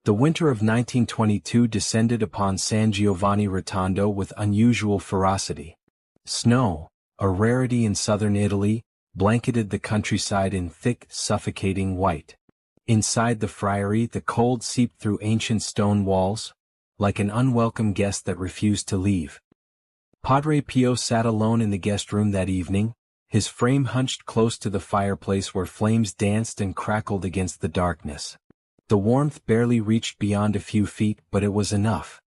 The winter of 1922 descended upon San Giovanni Rotondo with unusual ferocity. Snow, a rarity in southern Italy, blanketed the countryside in thick, suffocating white. Inside the friary, the cold seeped through ancient stone walls, like an unwelcome guest that refused to leave. Padre Pio sat alone in the guest room that evening, his frame hunched close to the fireplace where flames danced and crackled against the darkness. The warmth barely reached beyond a few feet, but it was enough.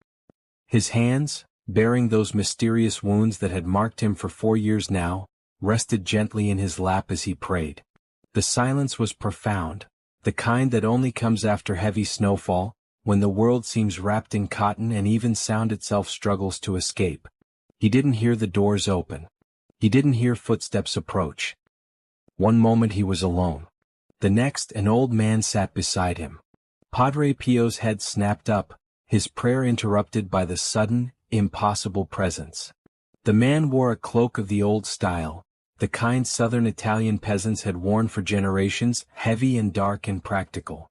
His hands, bearing those mysterious wounds that had marked him for 4 years now, rested gently in his lap as he prayed. The silence was profound, the kind that only comes after heavy snowfall, when the world seems wrapped in cotton and even sound itself struggles to escape. He didn't hear the doors open. He didn't hear footsteps approach. One moment he was alone. The next, an old man sat beside him. Padre Pio's head snapped up, his prayer interrupted by the sudden, impossible presence. The man wore a cloak of the old style, the kind southern Italian peasants had worn for generations, heavy and dark and practical.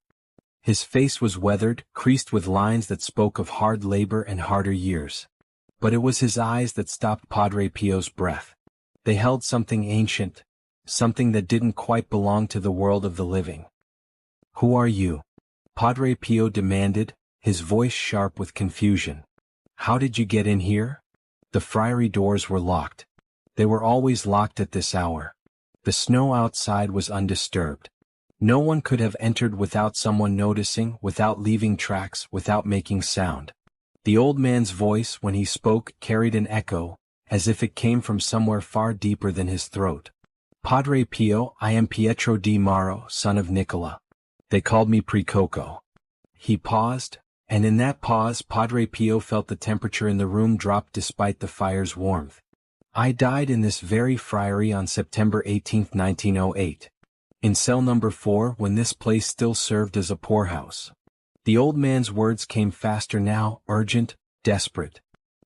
His face was weathered, creased with lines that spoke of hard labor and harder years. But it was his eyes that stopped Padre Pio's breath. They held something ancient, something that didn't quite belong to the world of the living. "Who are you?" Padre Pio demanded, his voice sharp with confusion. "How did you get in here?" The friary doors were locked. They were always locked at this hour. The snow outside was undisturbed. No one could have entered without someone noticing, without leaving tracks, without making sound. The old man's voice, when he spoke, carried an echo, as if it came from somewhere far deeper than his throat. "Padre Pio, I am Pietro di Maro, son of Nicola. They called me Precoco." He paused, and in that pause Padre Pio felt the temperature in the room drop despite the fire's warmth. "I died in this very friary on September 18, 1908. In cell number 4 when this place still served as a poorhouse." The old man's words came faster now, urgent, desperate.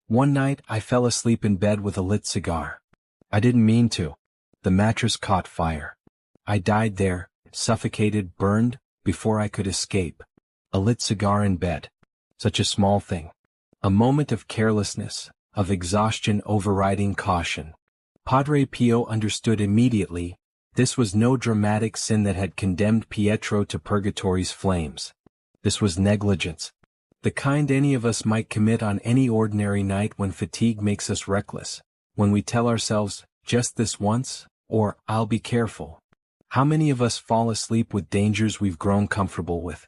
"One night I fell asleep in bed with a lit cigar. I didn't mean to. The mattress caught fire. I died there, suffocated, burned, before I could escape. A lit cigar in bed. Such a small thing. A moment of carelessness, of exhaustion overriding caution." Padre Pio understood immediately, this was no dramatic sin that had condemned Pietro to purgatory's flames. This was negligence. The kind any of us might commit on any ordinary night when fatigue makes us reckless, when we tell ourselves, "Just this once," or "I'll be careful." How many of us fall asleep with dangers we've grown comfortable with?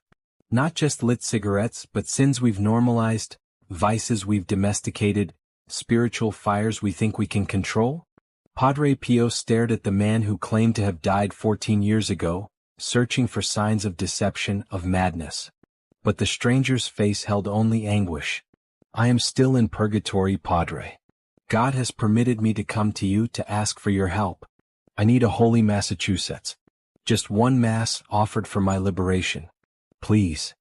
Not just lit cigarettes, but sins we've normalized, vices we've domesticated, spiritual fires we think we can control? Padre Pio stared at the man who claimed to have died 14 years ago, searching for signs of deception, of madness. But the stranger's face held only anguish. "I am still in purgatory, Padre. God has permitted me to come to you to ask for your help. I need a holy Massachusetts. Just one mass offered for my liberation. Please."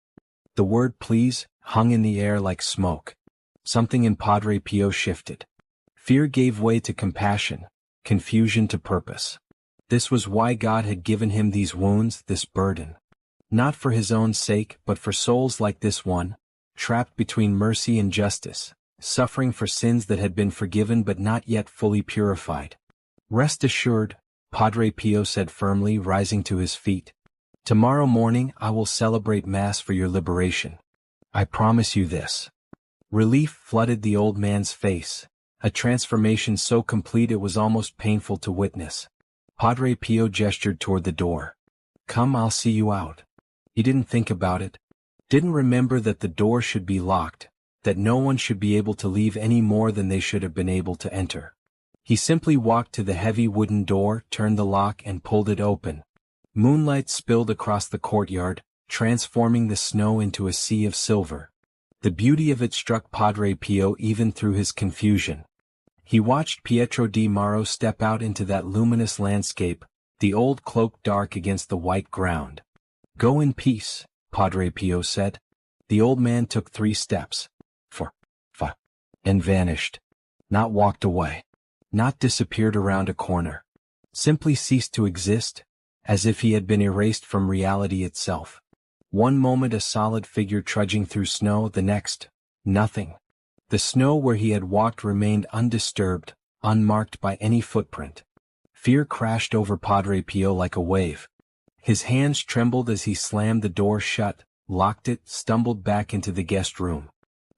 The word "please" hung in the air like smoke. Something in Padre Pio shifted. Fear gave way to compassion, confusion to purpose. This was why God had given him these wounds, this burden. Not for his own sake, but for souls like this one, trapped between mercy and justice, suffering for sins that had been forgiven but not yet fully purified. "Rest assured," Padre Pio said firmly, rising to his feet. "Tomorrow morning I will celebrate Mass for your liberation. I promise you this." Relief flooded the old man's face, a transformation so complete it was almost painful to witness. Padre Pio gestured toward the door. "Come, I'll see you out." He didn't think about it, didn't remember that the door should be locked, that no one should be able to leave any more than they should have been able to enter. He simply walked to the heavy wooden door, turned the lock and pulled it open. Moonlight spilled across the courtyard, transforming the snow into a sea of silver. The beauty of it struck Padre Pio even through his confusion. He watched Pietro di Maro step out into that luminous landscape, the old cloak dark against the white ground. "Go in peace," Padre Pio said. The old man took 3 steps. And vanished. Not walked away. Not disappeared around a corner. Simply ceased to exist, as if he had been erased from reality itself. One moment a solid figure trudging through snow, the next, nothing. The snow where he had walked remained undisturbed, unmarked by any footprint. Fear crashed over Padre Pio like a wave. His hands trembled as he slammed the door shut, locked it, stumbled back into the guest room.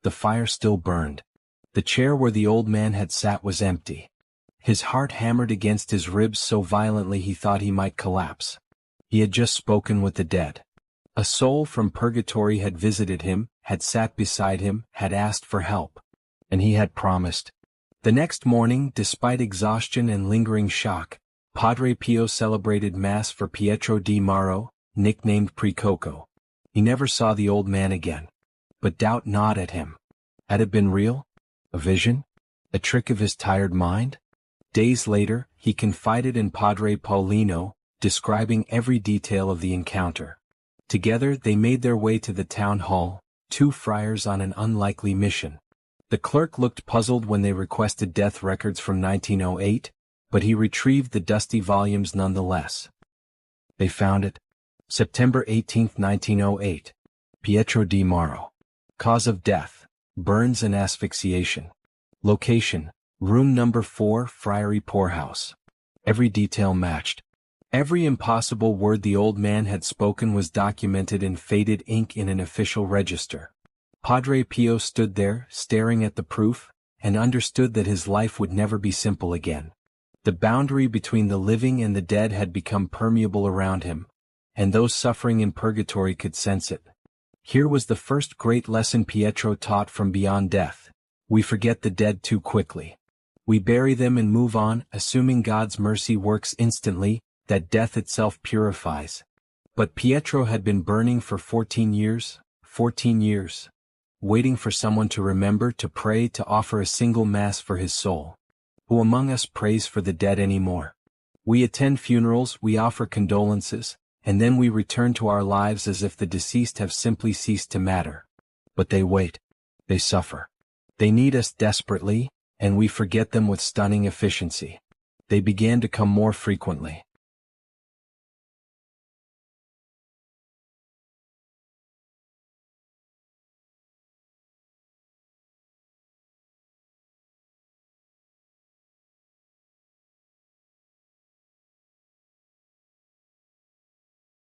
The fire still burned. The chair where the old man had sat was empty. His heart hammered against his ribs so violently he thought he might collapse. He had just spoken with the dead. A soul from purgatory had visited him, had sat beside him, had asked for help. And he had promised. The next morning, despite exhaustion and lingering shock, Padre Pio celebrated Mass for Pietro di Maro, nicknamed Precoco. He never saw the old man again. But doubt gnawed at him. Had it been real? A vision? A trick of his tired mind? Days later, he confided in Padre Paulino, describing every detail of the encounter. Together they made their way to the town hall, two friars on an unlikely mission. The clerk looked puzzled when they requested death records from 1908, but he retrieved the dusty volumes nonetheless. They found it. September 18, 1908. Pietro di Maro. Cause of death: burns and asphyxiation. Location: room number 4, Friary poorhouse. Every detail matched. Every impossible word the old man had spoken was documented in faded ink in an official register. Padre Pio stood there, staring at the proof, and understood that his life would never be simple again. The boundary between the living and the dead had become permeable around him, and those suffering in purgatory could sense it. Here was the first great lesson Pietro taught from beyond death. We forget the dead too quickly. We bury them and move on, assuming God's mercy works instantly, that death itself purifies. But Pietro had been burning for 14 years, waiting for someone to remember, to pray, to offer a single Mass for his soul. Who among us prays for the dead anymore? We attend funerals, we offer condolences, and then we return to our lives as if the deceased have simply ceased to matter. But they wait. They suffer. They need us desperately, and we forget them with stunning efficiency. They began to come more frequently.